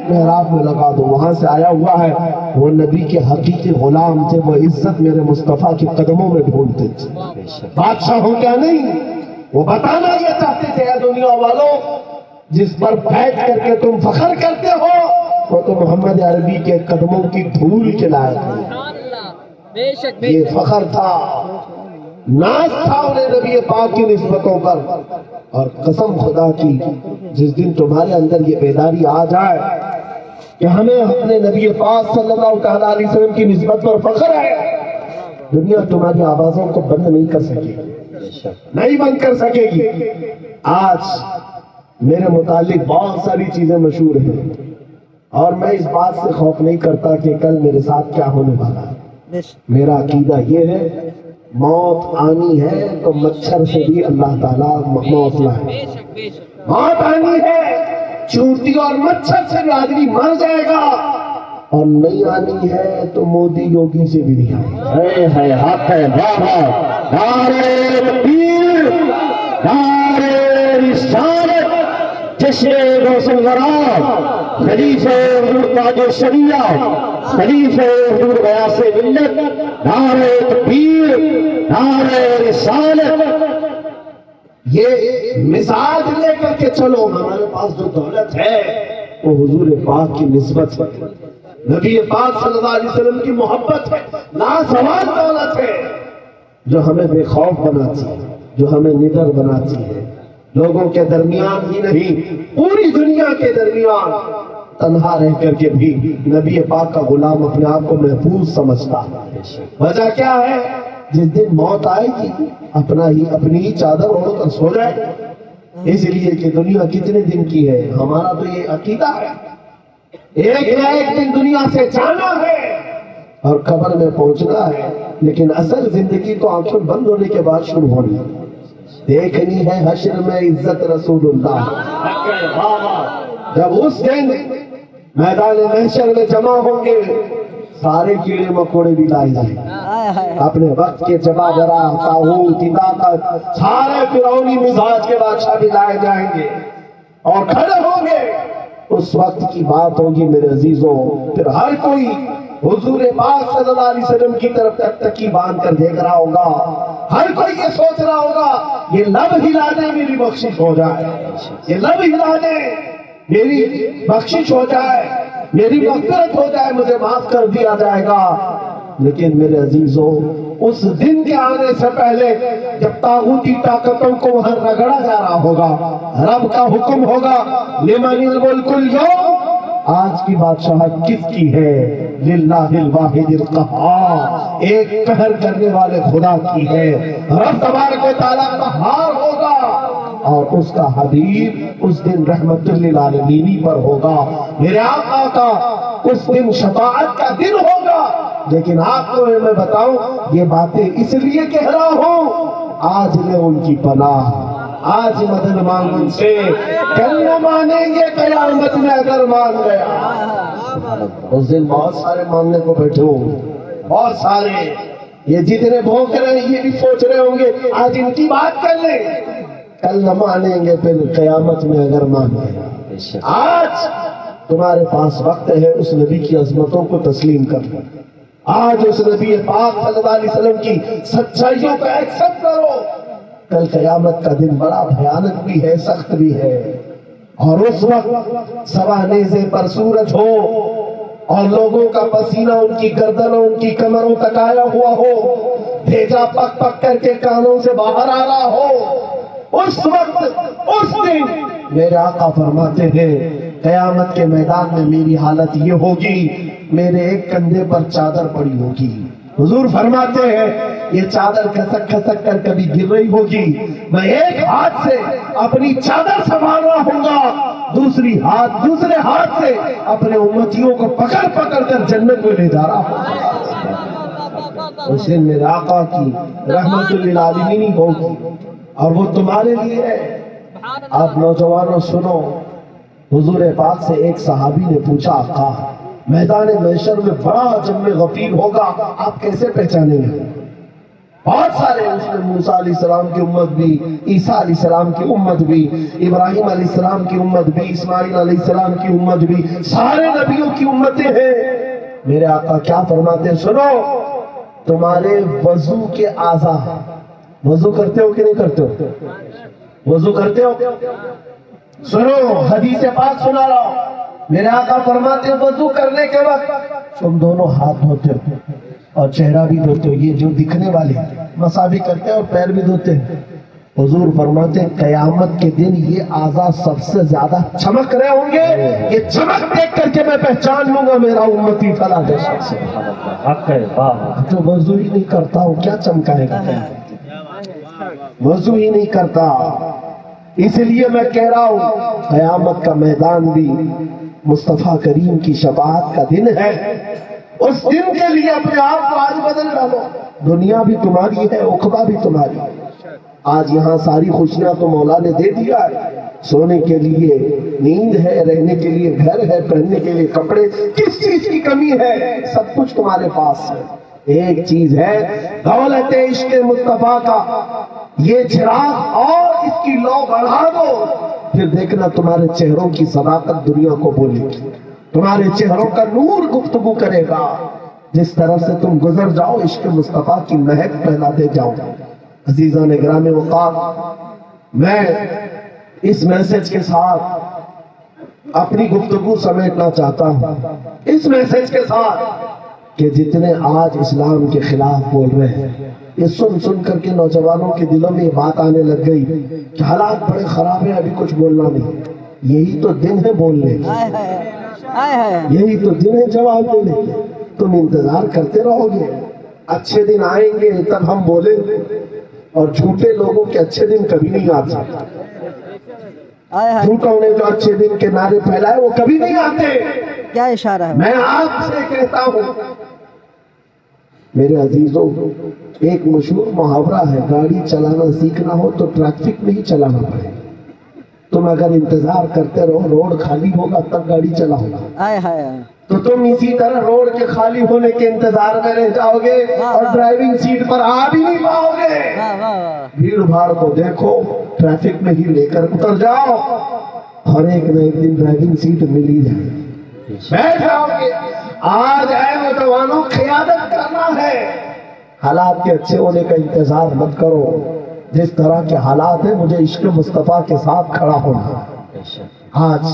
محراب میں لگا دو، وہاں سے آیا ہوا ہے، وہ نبی کے حقیقی غلام تھے، وہ عزت میرے مصطفیٰ کے قدموں میں ڈھونڈتے تھے۔ بادشاہ ہوں کیا نہیں، وہ بتانا یہ چاہتے تھے، اے دنیا والوں جس پر بیٹھ کر کے تم فخر کرتے ہو وہ تو محمد عربی کے قدموں کی دھول کے لائق ہے۔ یہ فخر تھا، ناز تھا انہیں نبی پاک کی نسبتوں پر، اور قسم خدا کی جس دن تمہارے اندر یہ بیداری آ جائے کہ ہمیں اپنے نبی پاک صلی اللہ تعالیٰ علیہ وسلم کی نسبت پر فخر ہے، دنیا تمہاری آوازوں کو بند نہیں کر سکے گی، نہیں بند کر سکے گی۔ آج میرے متعلق بہت ساری چیزیں مشہور ہیں، اور میں اس بات سے خوف نہیں کرتا کہ کل میرے ساتھ کیا ہونے والا ہے۔ میرا عقیدہ یہ ہے موت آنی ہے تو مچھر سے بھی اللہ تعالیٰ موت لائے، موت آنی ہے چونٹی اور مچھر سے بھی آدمی مر جائے گا، اور نہیں آنی ہے تو مودی یوگی سے بھی نہیں آئے گا۔ حق ہے، واہ واہ۔ نعرہ تکبیر، نعرہ رسالت، جشن روشن ورا، خلیفہ حضور تاج الشریعہ، خلیفہ حضور غیاث ملت، نعرہ تکبیر، نعرہ رسالت۔ یہ مزاج لے کر کے چلو، ہمارے پاس جو دولت ہے وہ حضور پاک کی نسبت ہے، نبی پاک صلی اللہ علیہ وسلم کی محبت ہے، لازوال دولت ہے جو ہمیں بے خوف بناتی ہے، جو ہمیں نڈر بناتی ہے، لوگوں کے درمیان ہی نہیں پوری دنیا کے درمیان تنہا رہ کر کے بھی نبی پاک کا غلام اپنے آپ کو محفوظ سمجھتا ہے۔ وجہ کیا ہے؟ جس دن موت آئے گی اپنی ہی چادر اوڑھ کر سو جائے، اس لیے کہ دنیا کتنے دن کی ہے، ہمارا تو یہ عقیدہ ہے ایک نہ ایک دن دنیا سے جانا ہے اور قبر میں پہنچنا ہے، لیکن اصل زندگی تو آنکھیں بند ہونے کے بعد شروع ہونی ہے۔ دیکھنی ہے حشر میں عزت رسول اللہ، جب اس دن میدان محشر میں جمع ہوں گے سارے کیڑے مکوڑے بھی لائے جائیں گے، اپنے وقت کے جبابرہ طاغوت طاقت سارے فرعونی مزاج کے بادشاہ بھی لائے جائیں گے اور کھڑے ہوں گے۔ اس وقت کی بات ہوگی میرے عزیزوں، پھر ہر کوئی حضور پاک صلی اللہ علیہ وسلم کی طرف تک باندھ کر دیکھ رہا ہوگا، ہر کوئی یہ سوچ رہا ہوگا یہ لب ہلا دے میری بخشش ہو جائے، یہ لب ہلا دے میری بخشش ہو جائے، میری مغفرت ہو جائے، مجھے معاف کر دیا جائے گا۔ لیکن میرے عزیزوں اس دن کے آنے سے پہلے جب طاغوتی طاقتوں کو وہاں رگڑا جا رہا ہوگا، رب کا حکم ہوگا لمن الملک اليوم، آج کی بادشاہت کس کی ہے؟ للہ الواحد القہار، ایک قہر کرنے والے خدا کی ہے۔ رب تبارک و تعالیٰ قہار ہوگا اور اس کا حبیب اس دن رحمت للعالمین پر ہوگا، میرے آقا کا اس دن شفاعت کا دن ہوگا۔ لیکن آپ کو میں بتاؤں یہ باتیں اس لیے کہہ رہا ہوں، آج لے ان کی پناہ، آج مدد مانگن سے کل نہ مانیں گے قیامت میں اگر مان گیا۔ اس دن بہت سارے مانگنے کو بیٹھے ہوں، بہت سارے، یہ جتنے بھونک رہے ہیں یہ بھی سوچ رہے ہوں گے آج ان کی بات کر لیں، کل نہ مانیں گے، پھر قیامت میں اگر مانیں۔ آج تمہارے پاس وقت ہے اس نبی کی عظمتوں کو تسلیم کرنا، آج اس نبی پاک صلی اللہ علیہ وسلم کی سچائیوں کو ایکسپٹ کرو۔ کل قیامت کا دن بڑا بھیانک بھی ہے، سخت بھی ہے، اور اس وقت سوا نیزے پر سورج ہو اور لوگوں کا پسینہ ان کی گردنوں ان کی کمروں تک آیا ہوا ہو، بھیجا پک پک کر کے کانوں سے باہر آ رہا ہو، اس وقت اس دن میرے آقا فرماتے ہیں قیامت کے میدان میں میری حالت یہ ہوگی، میرے ایک کندھے پر چادر پڑی ہوگی، حضور فرماتے ہیں یہ چادر کھسک کھسک کر کبھی گر رہی ہوگی، میں ایک ہاتھ سے اپنی چادر سنبھال رہا ہوں گا، دوسرے ہاتھ سے اپنے امتیوں کو پکڑ پکڑ کر جنت میں لے جا رہا ہوں۔ اس دن میرے آقا کی رحمت للعالمین ہوگی اور وہ تمہارے لیے ہے۔ آپ نوجوانوں سنو، حضور پاک سے ایک صحابی نے پوچھا آقا میدان محشر میں بڑا جمع غفیر ہوگا، آپ کیسے پہچانیں گے؟ بہت سارے اس میں موسیٰ علیہ السلام کی امت بھی، عیسیٰ علیہ السلام کی امت بھی، ابراہیم علیہ السلام کی امت بھی، اسماعیل علیہ السلام کی امت بھی، سارے نبیوں کی امتیں ہیں۔ میرے آقا کیا فرماتے ہیں سنو، تمہارے وضو کے اعضاء، وضو کرتے ہو کہ نہیں کرتے ہو؟ وضو کرتے ہو؟ سنو حدیث پاک سنا رہا ہوں، میرے آقا فرماتے ہیں وضو کرنے کے وقت تم دونوں ہاتھ دھوتے ہو اور چہرہ بھی دھوتے ہو، یہ جو دکھنے والے مسا بھی کرتے ہیں اور پیر بھی دھوتے ہیں۔ حضور فرماتے ہیں قیامت کے دن یہ اعضاء سب سے زیادہ چمک رہے ہوں گے، یہ چمک دیکھ کر کے میں پہچان لوں گا میرا امتی فلاں شخص ہے۔ جو وضو ہی نہیں کرتا ہو کیا چمکائے گا؟ وضو ہی نہیں کرتا، اس لیے میں کہہ رہا ہوں قیامت کا میدان بھی مصطفیٰ کریم کی شفاعت کا دن ہے، اس دن کے لیے اپنے آپ کو آج بدل ڈالو۔ دنیا بھی تمہاری ہے، عقبہ بھی تمہاری ہے۔ آج یہاں ساری خوشیاں تو مولا نے دے دیا ہے، سونے کے لیے نیند ہے، رہنے کے لیے گھر ہے، پہننے کے لیے کپڑے، کس چیز کی کمی ہے؟ سب کچھ تمہارے پاس ہے۔ ایک چیز ہے دولت عشق مصطفیٰ کا یہ چراغ، اور اس کی لو بڑھا دو، پھر دیکھنا تمہارے چہروں کی صداقت دنیا کو بولے گی، تمہارے چہروں کا نور گفتگو کرے گا۔ جس طرف سے تم گزر جاؤ عشق مصطفیٰ کی مہک پھیلاتے جاؤ۔ عزیزان گرامی وقار، میں اس میسج کے ساتھ اپنی گفتگو سمیٹنا چاہتا ہوں، اس میسج کے ساتھ کہ جتنے آج اسلام کے خلاف بول رہے ہیں، یہ سن کر کے نوجوانوں کے دلوں میں یہ بات آنے لگ گئی کہ حالات بڑے خراب ہیں، ابھی کچھ بولنا نہیں۔ یہی تو دن ہے بولنے کا، یہی تو دن ہے جواب دینے کا۔ تم انتظار کرتے رہو گے، اچھے دن آئیں گے تب ہم بولیں گے، اور جھوٹے لوگوں کے اچھے دن کبھی نہیں آتے۔ جھوٹوں نے جو اچھے دن کے نعرے پھیلائے وہ کبھی نہیں آتے۔ کیا اشارہ ہے؟ میں آپ سے کہتا ہوں میرے عزیزوں، ایک مشہور محاورہ ہے، گاڑی چلانا سیکھنا ہو تو ٹریفک میں ہی چلانا پڑے۔ تم اگر انتظار کرتے رہو روڈ خالی ہوگا تب گاڑی چلاؤ گا، تو تم اسی طرح روڈ کے خالی ہونے کے انتظار میں رہ جاؤ گے اور ڈرائیونگ سیٹ پر آ بھی نہیں پاؤ گے۔ بھیڑ بھاڑ کو دیکھو، ٹریفک میں ہی لے کر اتر جاؤ، اور ایک نہ ایک دن ڈرائیونگ سیٹ مل ہی جائے، بیٹھ جاؤ گے۔ آج اے نوجوانوں قیادت کرنا ہے، حالات کے اچھے ہونے کا انتظار مت کرو، جس طرح کے حالات ہیں مجھے عشق مصطفیٰ کے ساتھ کھڑا ہونا۔ آج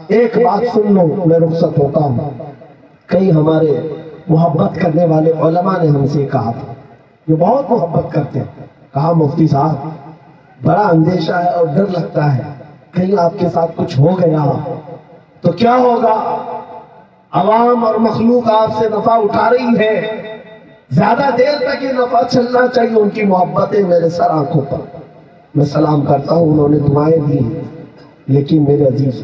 ایک بات سن لو، میں رخصت ہوتا ہوں۔ کئی ہمارے محبت کرنے والے علماء نے ہم سے کہا تھا، جو بہت محبت کرتے ہیں، کہا مفتی صاحب بڑا اندیشہ ہے اور ڈر لگتا ہے کہیں آپ کے ساتھ کچھ ہو گیا تو کیا ہوگا؟ عوام اور مخلوق آپ سے نفع اٹھا رہی ہے، زیادہ دیر تک یہ نفع چلنا چاہیے۔ ان کی محبتیں میرے سر آنکھوں پر، میں سلام کرتا ہوں، انہوں نے دعائیں دی، لیکن میرے عزیز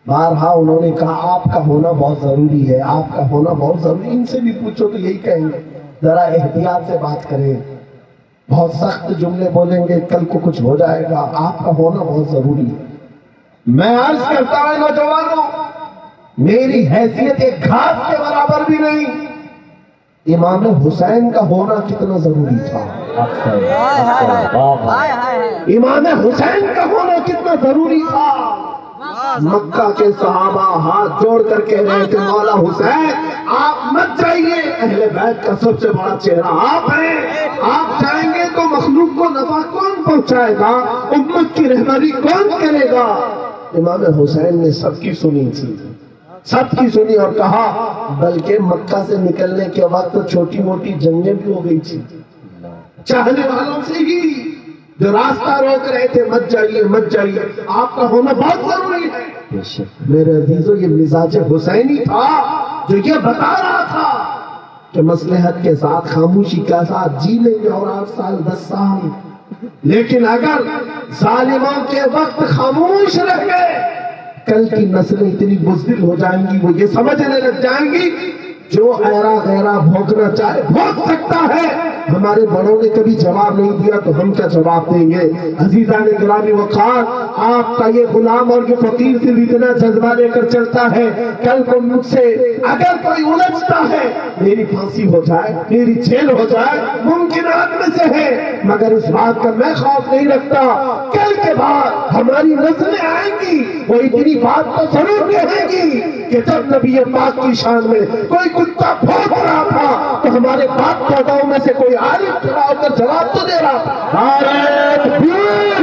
بارہا انہوں نے کہا آپ کا ہونا بہت ضروری ہے، آپ کا ہونا بہت ضروری۔ ان سے بھی پوچھو تو یہی کہیں گے، ذرا احتیاط سے بات کریں، بہت سخت جملے بولیں گے، کل کو کچھ ہو جائے گا، آپ کا ہونا بہت ضروری ہے۔ میں عرض کرتا ہوں نوجوانوں، میری حیثیت ایک گھاس کے برابر بھی نہیں، امام حسین کا ہونا کتنا ضروری تھا، امام حسین کا ہونا کتنا ضروری تھا۔ مکہ کے صحابہ ہاتھ جوڑ کر کہہ رہے تھے مولا حسین آپ مت جائیے، اہل بیت کا سب سے بڑا چہرہ آپ ہیں، آپ جائیں گے تو مخلوق کو نفع کون پہنچائے گا، امت کی رہبری کون کرے گا۔ امام حسین نے سب کی سنی تھی، سب کی سنی اور کہا، بلکہ مکہ سے نکلنے کے وقت چھوٹی موٹی جنگیں بھی ہو گئی تھی چاہنے والوں سے ہی جو راستہ روک رہے تھے مت جائیے مت جائیے، آپ کا ہونا بہت ضروری ہے۔ میرے عزیزوں یہ مزاج حسینی تھا جو یہ بتا رہا تھا کہ مصلحت کے ساتھ خاموشی کے ساتھ جی لیں گے اور 8 سال 10 سال، لیکن اگر ظالموں کے وقت خاموش رہ گئے کل کی نسلیں اتنی بزدل ہو جائیں گی، وہ یہ سمجھنے لگ جائیں گی جو ایرا غیرہ بھونکنا چاہے بھونک سکتا ہے، ہمارے بڑوں نے کبھی جواب نہیں دیا تو ہم کیا جواب دیں گے۔ عزیزان گرامی وقار، آپ کا یہ غلام اور یہ فقیر سے اتنا جذبہ لے کر چلتا ہے، کل کو مجھ سے اگر کوئی الجھتا ہے میری پھانسی ہو جائے میری جیل ہو جائے ممکنات میں سے ہے، مگر اس بات کا میں خوف نہیں رکھتا، کل کے بعد ہماری نسلیں آئیں گی وہ اتنی بات تو ضرور کہیں گی کہ جب نبی پاک کی شان میں کوئی کتا بھونک رہا تھا تو ہمارے باپ داداؤں میں سے کوئی عارف کھڑا ہو کر جواب تو دے رہا تھا۔ نعرہ تکبیر،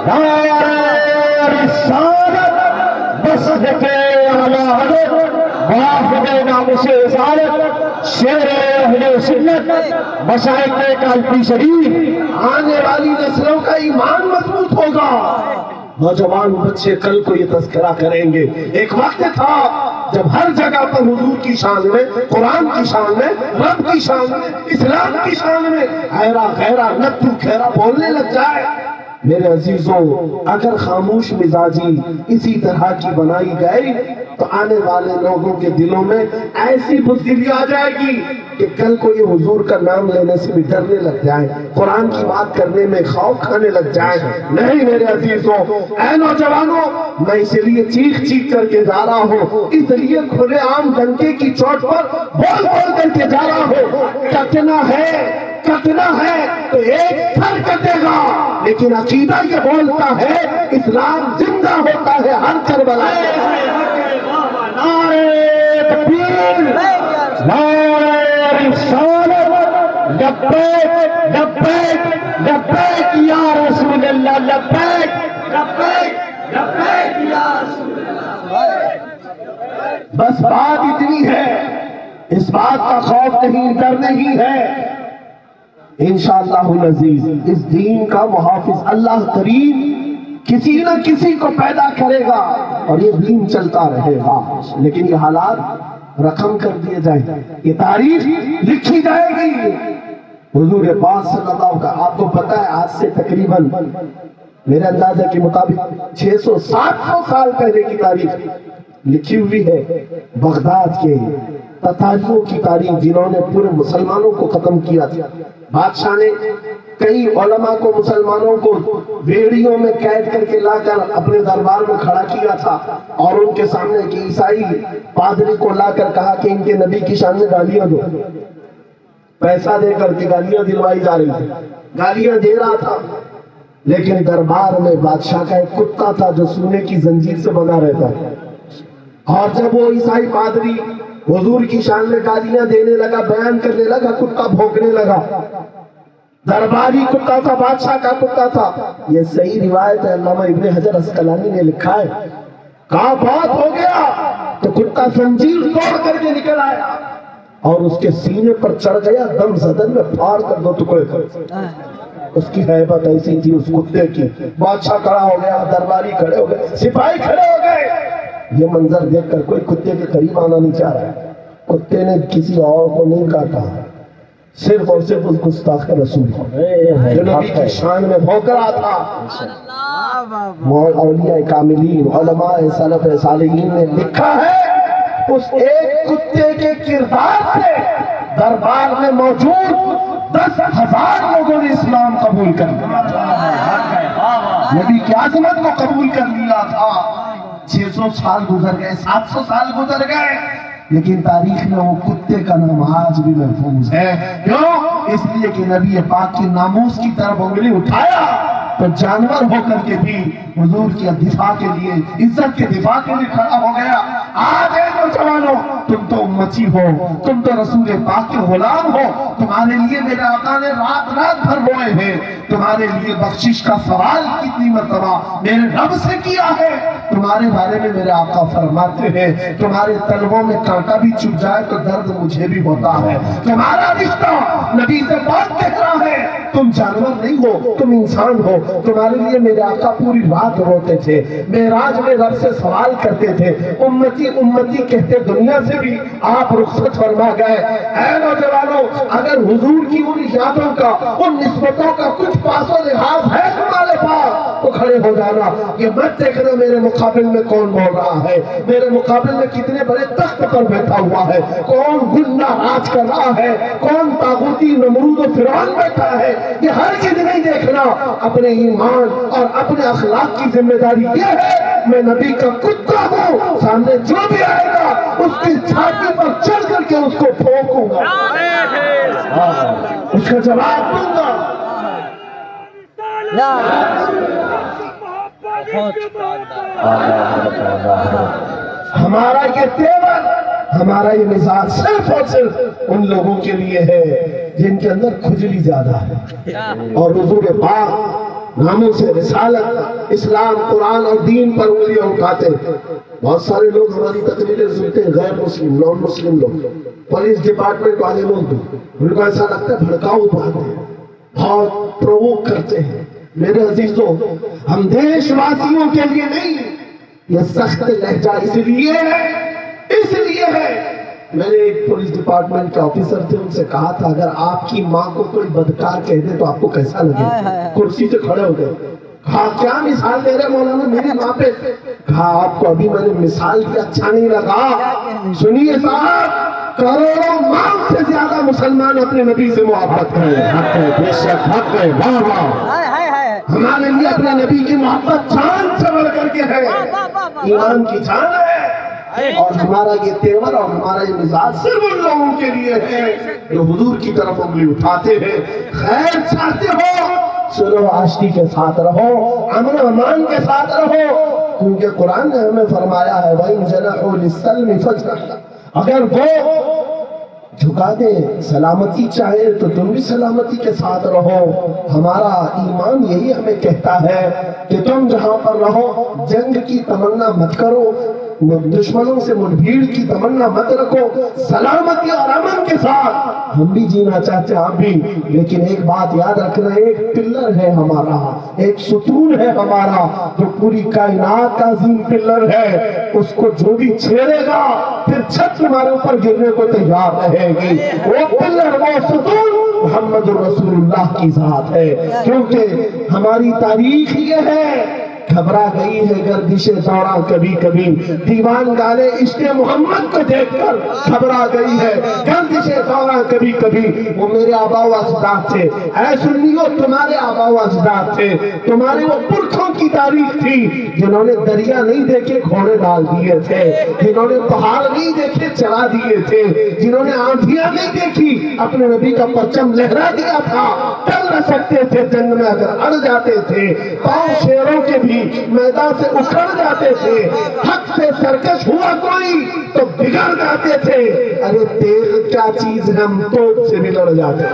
نعرہ رسالت، مصدق اعلی حضرت، محافظ ناموس رسالت، شیر اہل سنت، مشائخ کالپی شریف، آنے والی نسلوں کا ایمان مضبوط ہوگا، نوجوان بچے کل کو یہ تذکرہ کریں گے۔ ایک وقت تھا جب ہر جگہ پر حضور کی شان میں، قرآن کی شان میں، رب کی شان میں، اسلام کی شان میں ایرا غیرہ نتو خیرہ بولنے لگ جائے۔ میرے عزیزوں اگر خاموش مزاجی اسی طرح کی بنائی گئی تو آنے والے لوگوں کے دلوں میں ایسی بزدلی آ جائے گی کہ کل کو یہ حضور کا نام لینے سے بھی ڈرنے لگ جائے، قرآن کی بات کرنے میں خوف کھانے لگ جائے۔ نہیں میرے عزیزوں، اے نوجوانوں، میں اس لیے چیخ چیخ کر کے جا رہا ہوں، اس لیے کھلے عام ڈنکے کی چوٹ پر بول بول کر کے جا رہا ہوں، کٹنا ہے تو ایک سر کٹے گا، لیکن عقیدہ یہ بولتا ہے اسلام زندہ ہوتا ہے ہر کربلا۔ نعرہ تکبیر، نعرہ رسالت، لبیک لبیک لبیک یا رسول اللہ، لبیک لبیک لبیک یا رسول اللہ۔ بس بات اتنی ہے، اس بات کا خوف نہیں، ڈر نہیں ہے، انشاءاللہ العزیز اس دین کا محافظ اللہ کریم کسی نہ کسی کو پیدا کرے گا اور یہ دین چلتا رہے گا، لیکن یہ حالات رقم کر دیے جائیں، یہ تاریخ لکھی جائے گی۔ حضور پاک صلی اللہ علیہ وسلم، آپ کو پتا ہے آج سے تقریباً میرے اندازے کے مطابق 600-700 سال پہلے کی تاریخ لکھی ہوئی ہے، بغداد کے تتاریوں کی تاریخ جنہوں نے پورے مسلمانوں کو ختم کیا تھا۔ بادشاہ نے کئی علماء کو، مسلمانوں کو بیڑیوں میں قید کر کے لا کر اپنے دربار میں کھڑا کیا تھا اور ان کے سامنے ایک عیسائی پادری کو لا کر کہا کہ ان کے نبی کی شان میں گالیاں دو، پیسہ دے کر کے گالیاں دلوائی جا رہی تھی، گالیاں دے رہا تھا، لیکن دربار میں بادشاہ کا ایک کتا تھا جو سونے کی زنجیر سے بنا رہتا ہے، اور جب وہ عیسائی پادری حضور کی شان میں گالیاں دینے لگا، بیان کرنے لگا، کتا بھونکنے لگا، درباری کتا تھا، بادشاہ کا کتا تھا۔ یہ صحیح روایت ہے، علامہ ابن حجر اسقلانی نے لکھا ہے، کہا بات ہو گیا تو کتا زنجیر توڑ کر کے نکل آیا اور اس کے سینے پر چڑھ گیا، دم زدن میں پھاڑ کر 2 ٹکڑے کر۔ اس کی ہیبت ایسی تھی اس کتے کی، بادشاہ کھڑا ہو گیا، درباری کھڑے ہو گئے، سپاہی کھڑے ہو گئے۔ یہ منظر دیکھ کر کوئی کتے کے قریب آنا نہیں چاہ رہا، کتے نے کسی اور کو نہیں کاٹا، صرف اور صرف اس گستاخ رسول کو جو نبی کی شان میں بھونک رہا تھا۔ اولیاء کاملین، علماء سلف صالحین نے لکھا ہے اس ایک کتے کے کردار سے دربار میں موجود 10,000 لوگوں نے اسلام قبول کر لیا، نبی کی عظمت کو قبول کر لیا تھا۔ 600 سال گزر گئے، 700 سال گزر گئے، لیکن تاریخ میں وہ کتے کا نام آج بھی محفوظ ہے. کیوں؟ اس لیے کہ نبی پاک کے ناموس کی طرف انگلی اٹھایا تو جانور ہو کر کے بھی حضور کے دفاع کے لیے، عزت کے دفاع کے لیے کھڑا ہو گیا. آج ہے نوجوانوں، تم تو امتی ہو، تم تو رسول پاک کے غلام ہو. تمہارے لیے میرے آقا نے رات رات بھر روئے ہیں. تمہارے لیے بخشش کا سوال کتنی مرتبہ میرے رب سے کیا ہے. تمہارے بارے میں میرے آقا فرماتے ہیں تمہارے تلووں میں کانٹا بھی چبھ جائے تو درد مجھے بھی ہوتا ہے. تمہارا رشتہ نبی سے بات کہہ رہا ہے. تم جانور نہیں ہو، تم انسان ہو. تمہارے لیے میرے آقا پوری رات روتے تھے. معراج میں رب سے سوال کرتے تھے. امتی امتی کہتے دنیا سے بھی آپ رخصت فرما گئے. اے نوجوانوں، اگر حضور کی ان یادوں کا، ان نسبتوں کا کچھ پاس و لحاظ ہے تمہارے پاس تو کھڑے ہو جانا. یہ مت دیکھنا میرے مقابل میں کون بول رہا ہے، میرے مقابل میں کتنے بڑے تخت پر بیٹھا ہوا ہے، کون گنڈا راج کر رہا ہے، کون طاغوتی نمرود و فرعون بیٹھا ہے. یہ ہر چیز نہیں دیکھنا. اپنے ایمان اور اپنے اخلاق کی ذمہ داری یہ ہے میں نبی کا کتا ہوں. سامنے جو بھی آئے گا اس کی چھاتی پر چڑھ کر کے اس کو پھونکوں گا، اس کا جواب دوں گا. ہمارا یہ تیور، ہمارا یہ مزاج صرف اور صرف ان لوگوں کے لیے ہے جن کے اندر کھجلی زیادہ ہے اور حضور پاک ناموں سے رسالت، اسلام، قرآن اور دین پر انگلیاں اٹھاتے. بہت سارے لوگ ہماری تقریریں سنتے ہیں، غیر مسلم، نان مسلم لوگ، پولیس ڈپارٹمنٹ والے لوگ، ان کو ایسا لگتا ہے بھڑکاؤ پاتے ہیں، بہت پرووک کرتے ہیں. میرے عزیزوں، ہم دیش واسیوں کے لیے نہیں، یہ سخت لہجہ اس لیے ہے. میں نے ایک پولیس ڈپارٹمنٹ کے آفیسر تھے، ان سے کہا تھا اگر آپ کی ماں کو کوئی بدکار کہہ دے تو آپ کو کیسا لگے؟ کرسی سے کھڑے ہو گئے. کہا کیا مثال دے رہے مولانا میری ماں پہ؟ کہا آپ کو ابھی میں نے مثال کی اچھا نہیں لگا. سنیے صاحب، کروڑوں ماں سے زیادہ مسلمان اپنے نبی سے محبت کریں. حق ہے، بے شک حق ہے. واہ واہ. ہمارے لیے اپنے نبی کی محبت جان سے بڑھ کر کے ہے، ایمان کی جان ہے. اور ہمارا یہ تیور اور ہمارا یہ مزاج صرف ان لوگوں کے لیے ہے جو حضور کی طرف انگلی اٹھاتے ہیں. خیر چاہتے ہو، سلو آشتی کے ساتھ رہو، امن و امان کے ساتھ رہو، کیونکہ قرآن نے ہمیں فرمایا ہے وَإِن جَنَحُوا لِلسَّلْمِ فَاجْنَحْ. اگر وہ جھکا دیں، سلامتی چاہے تو تم بھی سلامتی کے ساتھ رہو. ہمارا ایمان یہی ہمیں کہتا ہے کہ تم جہاں پر رہو جنگ کی تمنا مت کرو، دشمنوں سے مدبھیڑ کی تمنا مت رکھو، سلامتی اور امن کے ساتھ. ہم بھی جینا چاہتے ہیں، آپ بھی، لیکن ایک بات یاد رکھنا، ایک پلر ہے ہمارا، ایک ستون ہے ہمارا جو پوری کائنات کا عظیم پلر ہے. اس کو جو بھی چھیڑے گا پھر چھت تمہارے اوپر گرنے کو تیار رہے گی. وہ پلر، وہ ستون محمد رسول اللہ کی ذات ہے. کیونکہ ہماری تاریخ یہ ہے، گھبرا گئی ہے گردش دورہ کبھی کبھی، دیوان گانے عشق محمد کو دیکھ کر گھبرا گئی ہے گردش دورہ کبھی کبھی. وہ میرے آبا و اجداد تھے، اے سنیو تمہارے آبا و اجداد تھے، تمہارے وہ پرکھوں کی تاریخ تھی جنہوں نے دریا نہیں دیکھے گھوڑے ڈال دیے تھے، جنہوں نے پہاڑ نہیں دیکھے چلا دیے تھے، جنہوں نے آندھیاں نہیں دیکھی اپنے نبی کا پرچم لہرا دیا تھا. چل نہ سکتے تھے، جنگ میں اگر اڑ جاتے تھے، پاؤں شیروں کے بھی میدان سے اکھڑ جاتے تھے، حق سے سرکش ہوا کوئی تو بگڑ جاتے تھے. ارے تیغ کیا چیز ہے، ہم توپ سے بھی لڑ جاتے ہیں.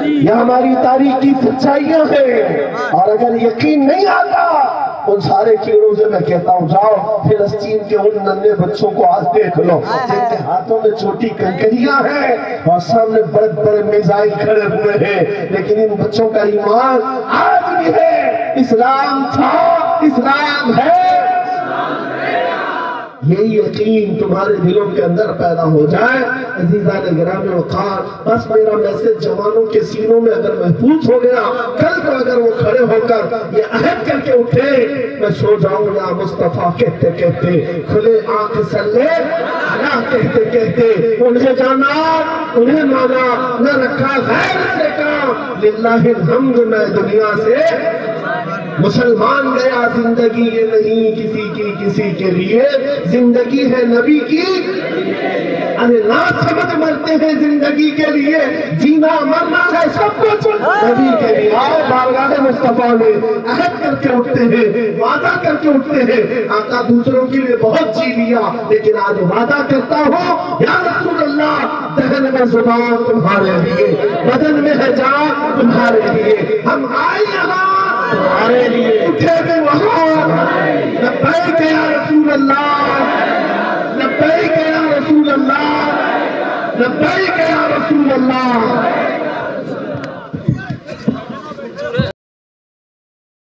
یہ ہماری تاریخ کی سچائیاں ہیں. اور اگر یقین نہیں آتا ان سارے کیڑوں سے میں کہتا ہوں جاؤ فلسطین کے ان ننھے بچوں کو آج دیکھ لو جن کے ہاتھوں میں چھوٹی کنکریاں ہیں اور سامنے بڑے بڑے میزائل کھڑے ہوئے ہیں، لیکن ان بچوں کا ایمان آج بھی ہے. اسلام تھا، اسلام ہے. یہی یقین تمہارے دلوں کے اندر پیدا ہو جائے. عزیزان گرامی وقار، بس میرا میسج جوانوں کے سینوں میں اگر محفوظ ہو گیا، کل کو اگر وہ کھڑے ہو کر یہ عہد کر کے اٹھے میں سو جاؤں یا مصطفیٰ کہتے کہتے، کھلے آنکھ سلے اللہ کہتے کہتے، انہیں جانا انہیں مانا، نہ رکھا غیر سے کام، للہ الحمد میں دنیا سے مسلمان گیا زندگی یہ نہیں کسی کے لیے، زندگی ہے نبی کی، ارے نا سمجھ مرتے ہیں زندگی کے لیے، جینا مرنا ہے سب کچھ نبی کے لیے۔ آؤ بارگاہ مصطفیٰ میں عہد کر کے اٹھتے ہیں، وعدہ کر کے اٹھتے ہیں۔ آقا دوسروں کے لیے بہت جی لیا، لیکن آج وعدہ کرتا ہوں یا رسول اللہ، دہن میں زبان تمہارے لیے، بدن میں ہے جان تمہارے لیے، ہم آئے یہاں تمہارے لیے، اٹھے بھی وہاں، لبیک یا رسول اللہ، لبیک یا رسول اللہ، لبیک یا رسول اللہ۔